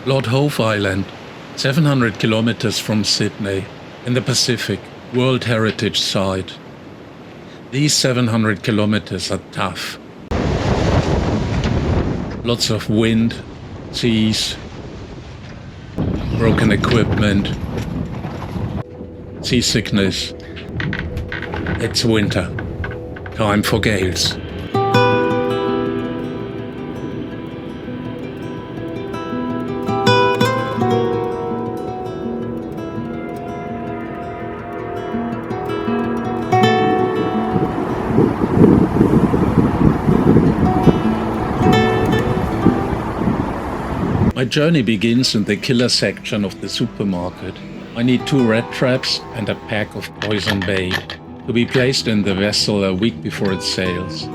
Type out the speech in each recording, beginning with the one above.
Lord Howe Island, 700 kilometers from Sydney, in the Pacific, World Heritage Site. These 700 kilometers are tough. Lots of wind, seas, broken equipment, seasickness. It's winter. Time for gales. My journey begins in the killer section of the supermarket. I need 2 rat traps and a pack of poison bait to be placed in the vessel a week before it sails.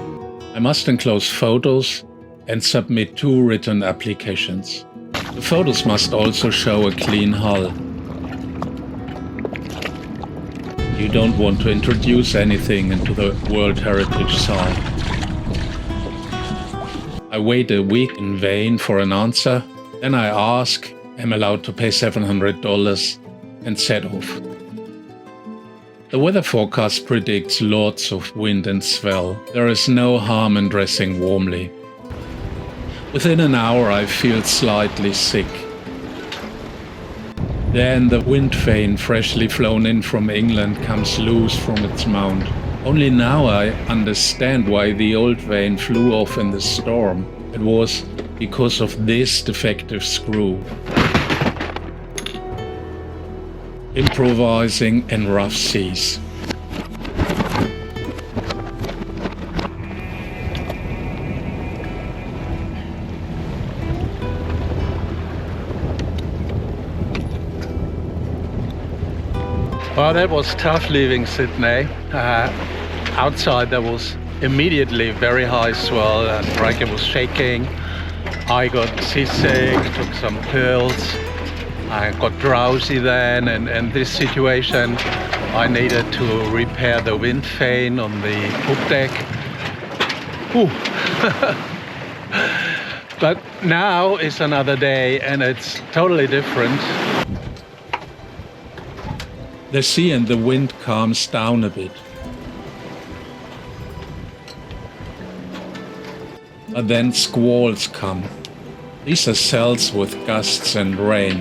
I must enclose photos and submit 2 written applications. The photos must also show a clean hull. You don't want to introduce anything into the World Heritage Site. I wait a week in vain for an answer. Then I ask, am allowed to pay $700 and set off. The weather forecast predicts lots of wind and swell. There is no harm in dressing warmly. Within an hour I feel slightly sick. Then the wind vane, freshly flown in from England, comes loose from its mount. Only now I understand why the old vane flew off in the storm. It was because of this defective screw. Improvising in rough seas. Well, that was tough leaving Sydney. Outside there was immediately very high swell and Rankin was shaking. I got seasick, took some pills, I got drowsy then, and in this situation I needed to repair the wind vane on the poop deck. But now is another day and it's totally different. The sea and the wind calms down a bit. But then squalls come. These are cells with gusts and rain.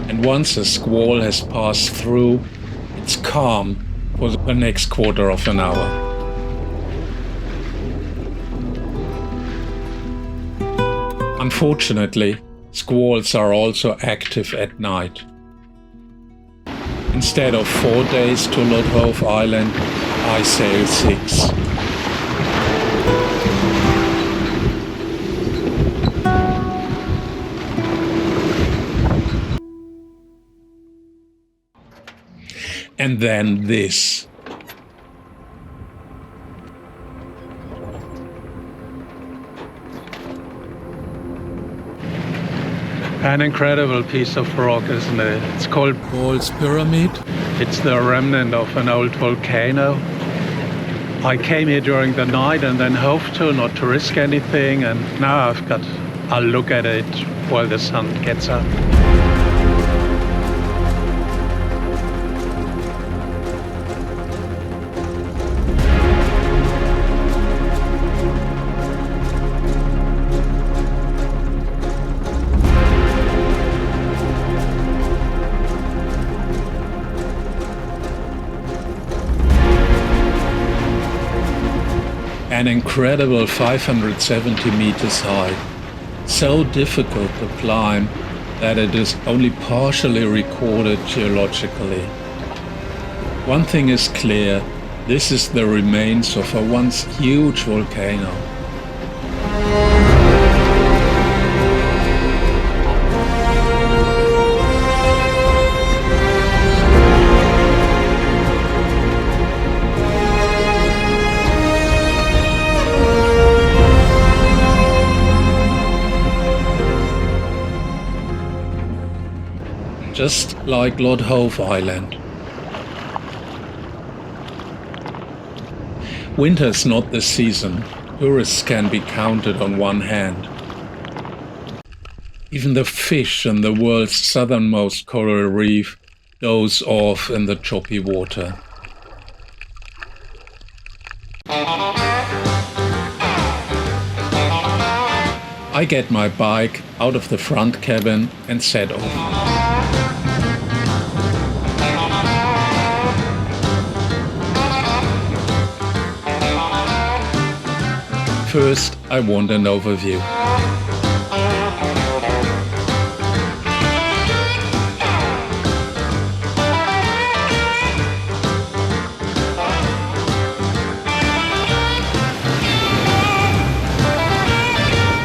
And once a squall has passed through, it's calm for the next quarter of an hour. Unfortunately, squalls are also active at night. Instead of 4 days to Lord Howe Island, I sail 6. And then this. An incredible piece of rock, isn't it? It's called Paul's Pyramid. It's the remnant of an old volcano. I came here during the night and then hove to, not to risk anything, and now I'll look at it while the sun gets up. An incredible 570 meters high, so difficult to climb that it is only partially recorded geologically. One thing is clear, this is the remains of a once huge volcano. just like Lord Howe Island. Winter is not the season. Tourists can be counted on one hand. Even the fish in the world's southernmost coral reef doze off in the choppy water. I get my bike out of the front cabin and set off. First, I want an overview.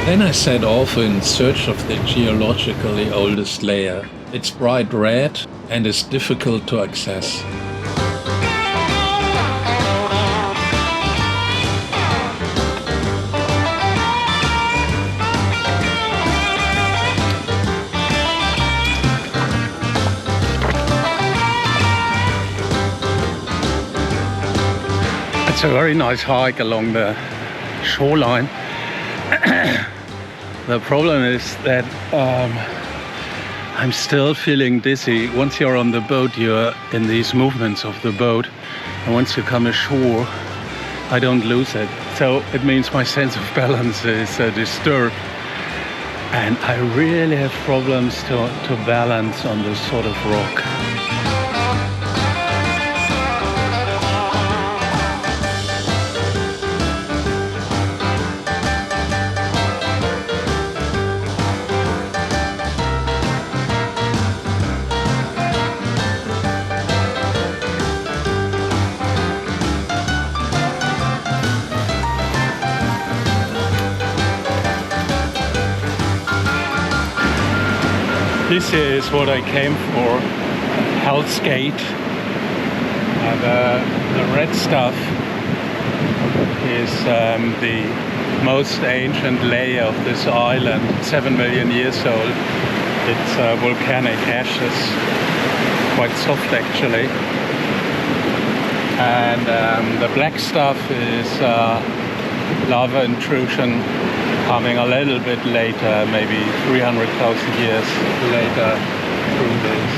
Then I set off in search of the geologically oldest layer. It's bright red and is difficult to access. It's a very nice hike along the shoreline. The problem is that I'm still feeling dizzy. Once you're on the boat, you're in these movements of the boat, and once you come ashore, I don't lose it. So it means my sense of balance is disturbed, and I really have problems to balance on this sort of rock. This is what I came for, Hell's Gate. The red stuff is the most ancient layer of this island, 7 million years old. It's volcanic ashes, quite soft actually. And the black stuff is lava intrusion, coming a little bit later, maybe 300,000 years later through this.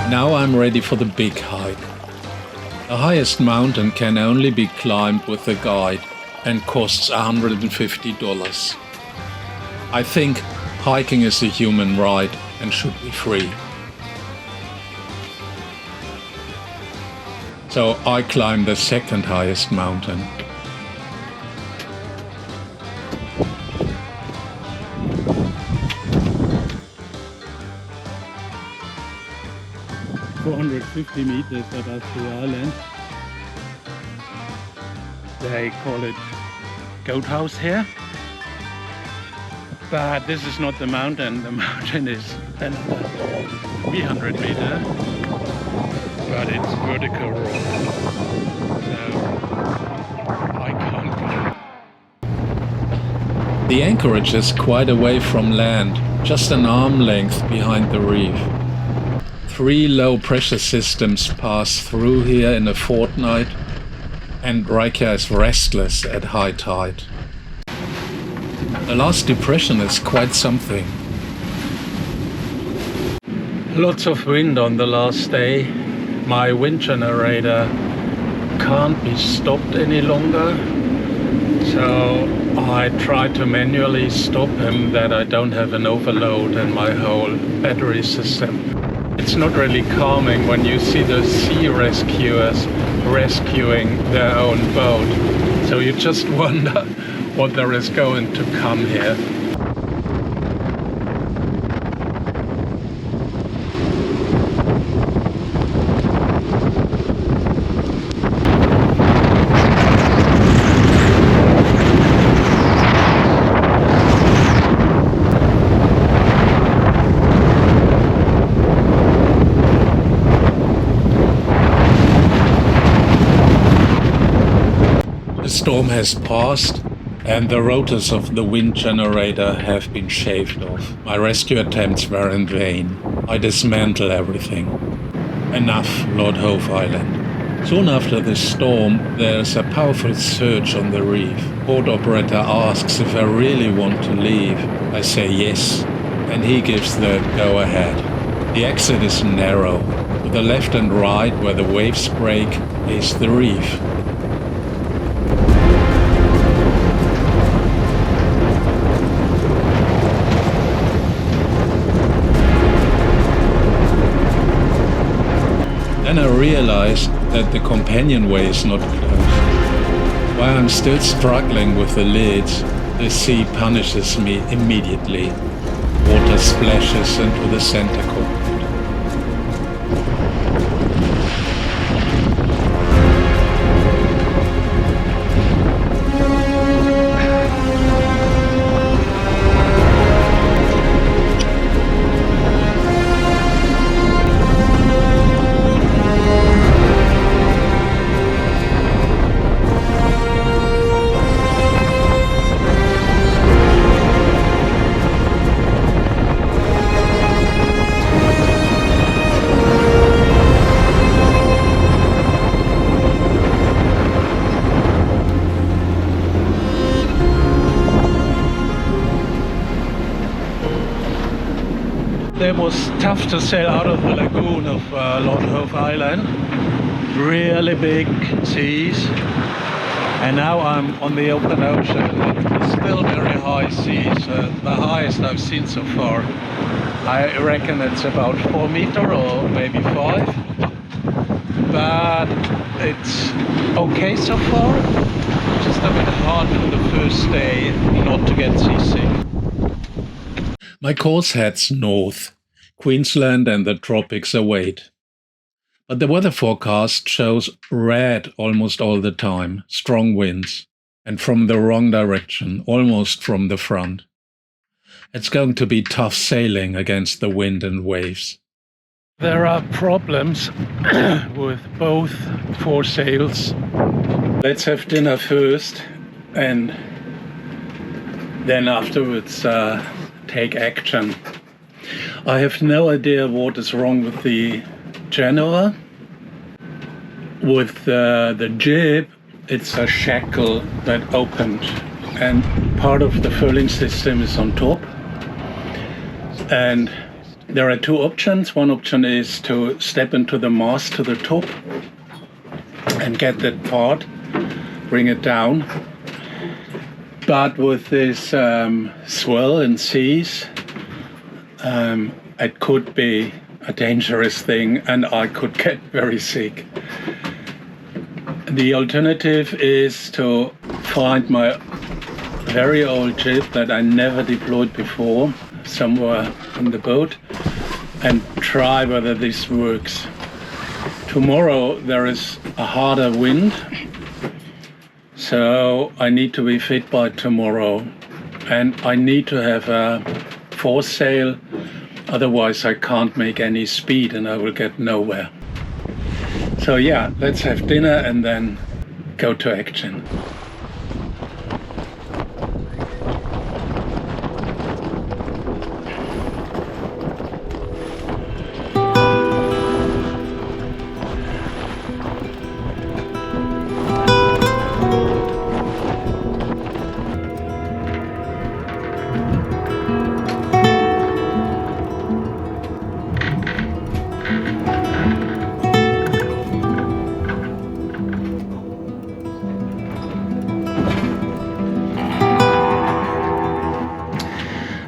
Now I'm ready for the big hike. The highest mountain can only be climbed with a guide and costs $150. I think hiking is a human right and should be free. So I climbed the second highest mountain. "450 meters above the island." They call it Goat House here. But this is not the mountain. The mountain is another 300 meters. But it's vertical rock, so I can't go. The anchorage is quite away from land, just an arm length behind the reef. 3 low pressure systems pass through here in a fortnight, and Reykjavik is restless at high tide. The last depression is quite something. Lots of wind on the last day. My wind generator can't be stopped any longer, so I try to manually stop him that I don't have an overload in my whole battery system. It's not really calming when you see the sea rescuers rescuing their own boat, so you just wonder what there is going to come here. storm has passed and the rotors of the wind generator have been shaved off. My rescue attempts were in vain. I dismantle everything. Enough, Lord Howe Island. Soon after the storm, there's a powerful surge on the reef. Port operator asks if I really want to leave. I say yes, and he gives the go-ahead. The exit is narrow. To the left and right, where the waves break, is the reef. Then I realized that the companionway is not closed. While I'm still struggling with the lids, the sea punishes me immediately. Water splashes into the center cockpit. It was tough to sail out of the lagoon of Lord Howe Island. Really big seas. And now I'm on the open ocean. It's still very high seas, the highest I've seen so far. I reckon it's about 4 meters or maybe 5. But it's okay so far. Just a bit hard for the first day not to get seasick. My course heads north. Queensland and the tropics await. But the weather forecast shows red almost all the time, strong winds, and from the wrong direction, almost from the front. It's going to be tough sailing against the wind and waves. There are problems with both foresails. Let's have dinner first and then afterwards take action. I have no idea what is wrong with the genoa. With the jib, it's a shackle that opened and part of the furling system is on top. And there are two options. One option is to step into the mast to the top and get that part, bring it down. But with this swell and seas, it could be a dangerous thing and I could get very sick. The alternative is to find my very old jib that I never deployed before somewhere on the boat and try whether this works. Tomorrow there is a harder wind, so I need to be fit by tomorrow and I need to have a foresail, otherwise I can't make any speed and I will get nowhere. So yeah, let's have dinner and then go to action.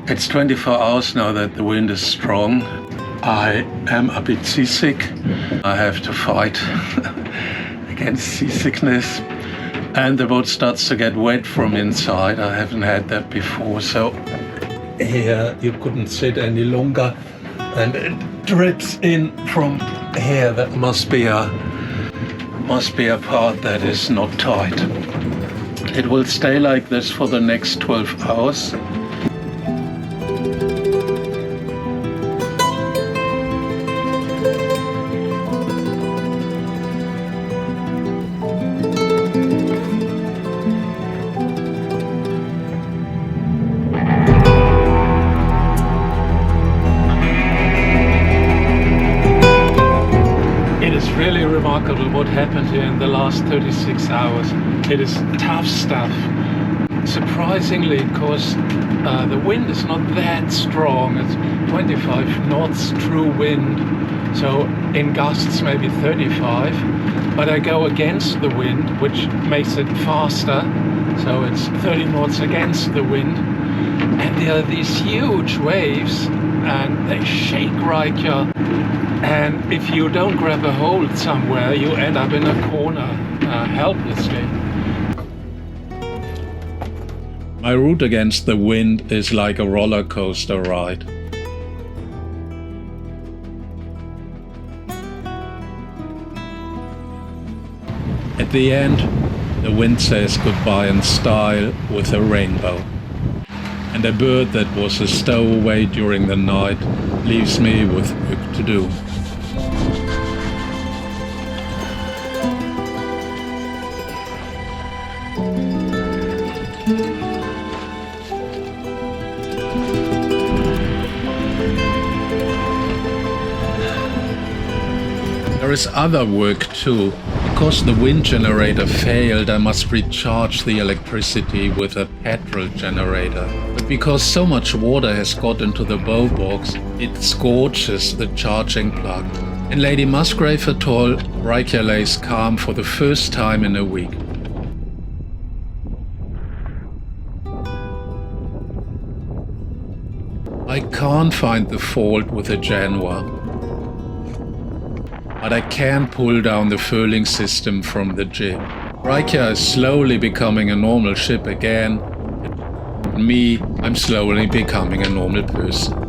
It's 24 hours now that the wind is strong. I am a bit seasick. I have to fight against seasickness. And the boat starts to get wet from inside. I haven't had that before, so here you couldn't sit any longer. And it drips in from here. That must be a part that is not tight. It will stay like this for the next 12 hours. remarkable what happened here in the last 36 hours. It is tough stuff. Surprisingly, because the wind is not that strong. It's 25 knots true wind, so in gusts maybe 35. But I go against the wind, which makes it faster, so it's 30 knots against the wind. And there are these huge waves, and they shake Reykjavik. And if you don't grab a hold somewhere, you end up in a corner helplessly. My route against the wind is like a roller coaster ride. At the end, the wind says goodbye in style with a rainbow. And a bird that was a stowaway during the night leaves me with work to do. There is other work too. Because the wind generator failed, I must recharge the electricity with a petrol generator. But because so much water has got into the bow box, it scorches the charging plug. And Lady Musgrave atoll, Reykjavik lays calm for the first time in a week. I can't find the fault with the Genoa. But I can pull down the furling system from the jib. Reykjavik is slowly becoming a normal ship again. And me, I'm slowly becoming a normal person.